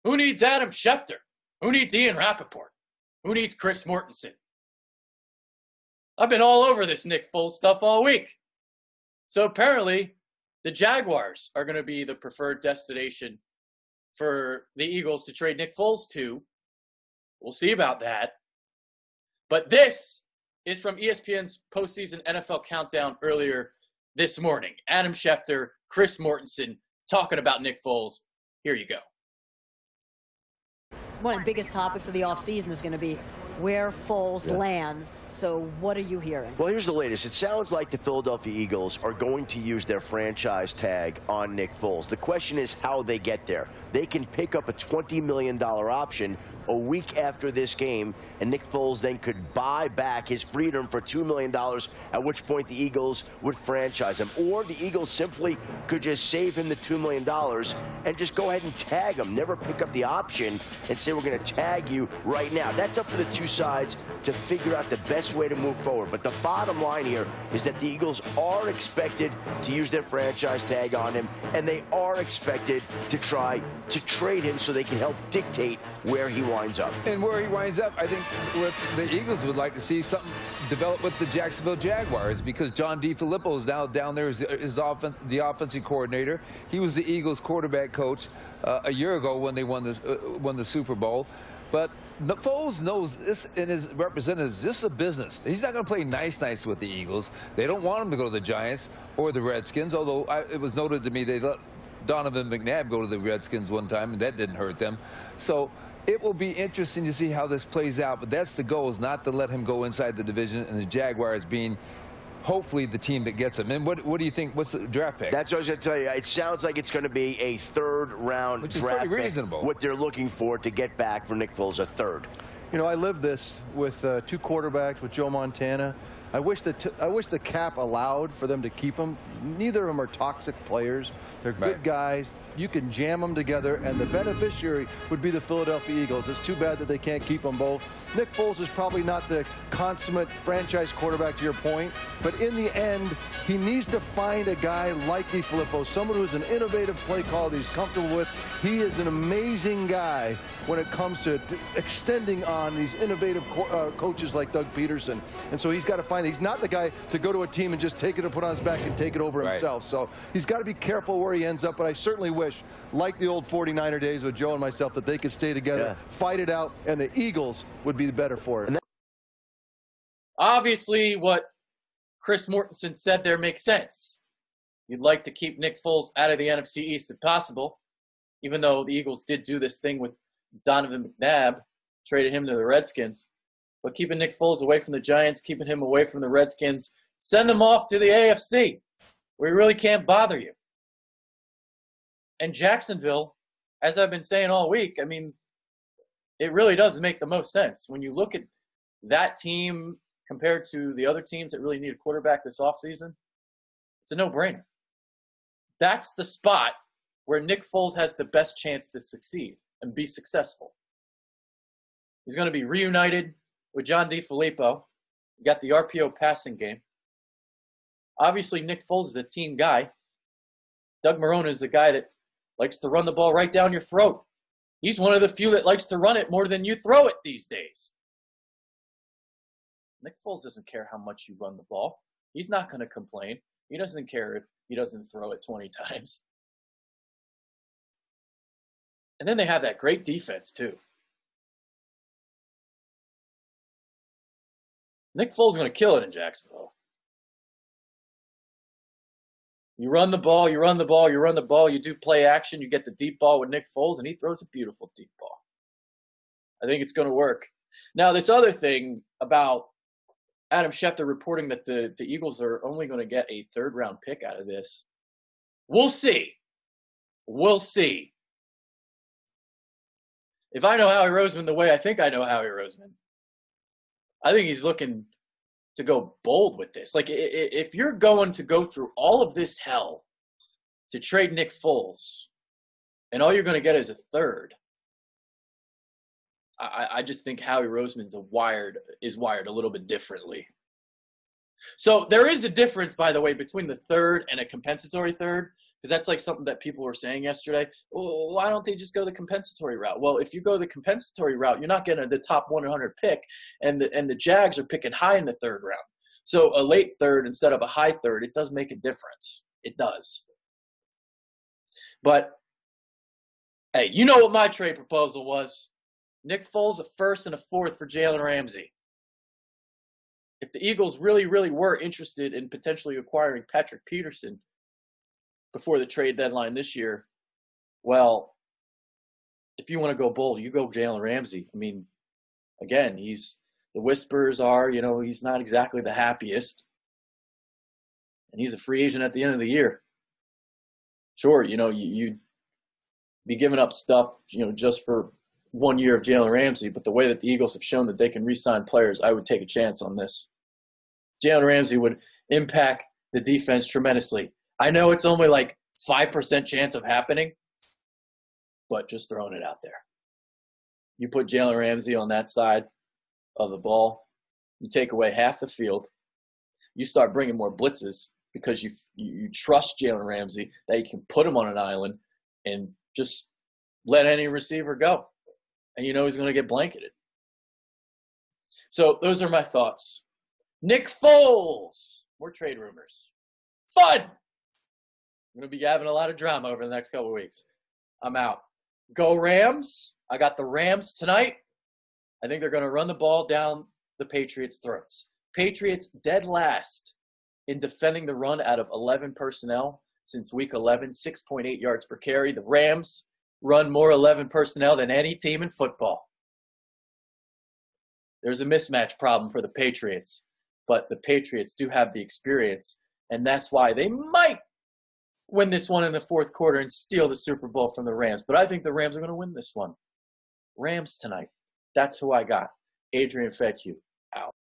Who needs Adam Schefter? Who needs Ian Rappaport? Who needs Chris Mortensen? I've been all over this Nick Foles stuff all week. So apparently, the Jaguars are going to be the preferred destination for the Eagles to trade Nick Foles to. We'll see about that. But this is from ESPN's postseason NFL countdown earlier this morning. Adam Schefter, Chris Mortensen talking about Nick Foles. Here you go. One of the biggest topics of the offseason is going to be where Foles lands. So what are you hearing? Well, here's the latest. It sounds like the Philadelphia Eagles are going to use their franchise tag on Nick Foles. The question is how they get there. They can pick up a $20 million option a week after this game, and Nick Foles then could buy back his freedom for $2 million, at which point the Eagles would franchise him. Or the Eagles simply could just save him the $2 million and just go ahead and tag him, never pick up the option and say, we're going to tag you right now. That's up to the two sides to figure out the best way to move forward. But the bottom line here is that the Eagles are expected to use their franchise tag on him, and they are expected to try to trade him so they can help dictate where he winds up. And where he winds up, I think what the Eagles would like to see something develop with the Jacksonville Jaguars, because John DeFilippo is now down there as the offensive coordinator. He was the Eagles quarterback coach a year ago when they won the Super Bowl. But Foles knows this, and his representatives, this is a business. He's not going to play nice with the Eagles. They don't want him to go to the Giants or the Redskins, although it was noted to me they let Donovan McNabb go to the Redskins one time, and that didn't hurt them. So it will be interesting to see how this plays out, but that's the goal, is not to let him go inside the division, and the Jaguars being hopefully the team that gets him. And what do you think? What's the draft pick? That's what I was going to tell you. It sounds like it's going to be a third-round draft pretty reasonable. pick. What they're looking for to get back for Nick Foles, a third. You know, I lived this with two quarterbacks with Joe Montana. I wish the cap allowed for them to keep them. Neither of them are toxic players. They're good guys. You can jam them together, and the beneficiary would be the Philadelphia Eagles. It's too bad that they can't keep them both. Nick Foles is probably not the consummate franchise quarterback, to your point, but in the end, he needs to find a guy like DeFilippo, someone who's an innovative play call that he's comfortable with. He is an amazing guy when it comes to extending on these innovative coaches like Doug Peterson. And so he's got to find, he's not the guy to go to a team and just take it and put on his back and take it over himself. So he's got to be careful where he ends up, but I certainly wish, like the old 49er days with Joe and myself, that they could stay together, fight it out, and the Eagles would be better for it. Obviously, what Chris Mortensen said there makes sense. You'd like to keep Nick Foles out of the NFC East if possible, even though the Eagles did do this thing with Donovan McNabb, traded him to the Redskins. But keeping Nick Foles away from the Giants, keeping him away from the Redskins, send him off to the AFC, where he really can't bother you. And Jacksonville, as I've been saying all week, I mean, it really does make the most sense. When you look at that team compared to the other teams that really need a quarterback this offseason, it's a no-brainer. That's the spot where Nick Foles has the best chance to succeed and be successful. He's going to be reunited with John DeFilippo. You got the RPO passing game. Obviously, Nick Foles is a team guy. Doug Marrone is the guy that likes to run the ball right down your throat. He's one of the few that likes to run it more than you throw it these days. Nick Foles doesn't care how much you run the ball. He's not going to complain. He doesn't care if he doesn't throw it 20 times. And then they have that great defense, too. Nick Foles is going to kill it in Jacksonville. You run the ball, you run the ball, you run the ball, you do play action, you get the deep ball with Nick Foles, and he throws a beautiful deep ball. I think it's going to work. Now, this other thing about Adam Schefter reporting that the Eagles are only going to get a third-round pick out of this, we'll see. We'll see. If I know Howie Roseman the way I think I know Howie Roseman, I think he's looking to go bold with this. Like, if you're going to go through all of this hell to trade Nick Foles, and all you're going to get is a third, I just think Howie Roseman's is wired a little bit differently. So there is a difference, by the way, between the third and a compensatory third, Because that's like something that people were saying yesterday. Well, why don't they just go the compensatory route? Well, if you go the compensatory route, you're not getting the top 100 pick, and the Jags are picking high in the third round. So a late third instead of a high third, it does make a difference. It does. But, hey, you know what my trade proposal was. Nick Foles, a first and a fourth for Jalen Ramsey. If the Eagles really, really were interested in potentially acquiring Patrick Peterson before the trade deadline this year, well, if you want to go bold, you go Jalen Ramsey. I mean, again, the whispers are, he's not exactly the happiest. And he's a free agent at the end of the year. Sure, you'd be giving up stuff, just for 1 year of Jalen Ramsey, but the way that the Eagles have shown that they can re-sign players, I would take a chance on this. Jalen Ramsey would impact the defense tremendously. I know it's only like 5% chance of happening, but just throwing it out there. You put Jalen Ramsey on that side of the ball, you take away half the field, you start bringing more blitzes because you trust Jalen Ramsey that you can put him on an island and just let any receiver go. And he's going to get blanketed. So those are my thoughts. Nick Foles. More trade rumors. Fun. I'm going to be having a lot of drama over the next couple of weeks. I'm out. Go Rams. I got the Rams tonight. I think they're going to run the ball down the Patriots' throats. Patriots dead last in defending the run out of 11 personnel since week 11, 6.8 yards per carry. The Rams run more 11 personnel than any team in football. There's a mismatch problem for the Patriots, but the Patriots do have the experience, and that's why they might win this one in the fourth quarter and steal the Super Bowl from the Rams. But I think the Rams are going to win this one. Rams tonight. That's who I got. Adrian Fedkiw, out.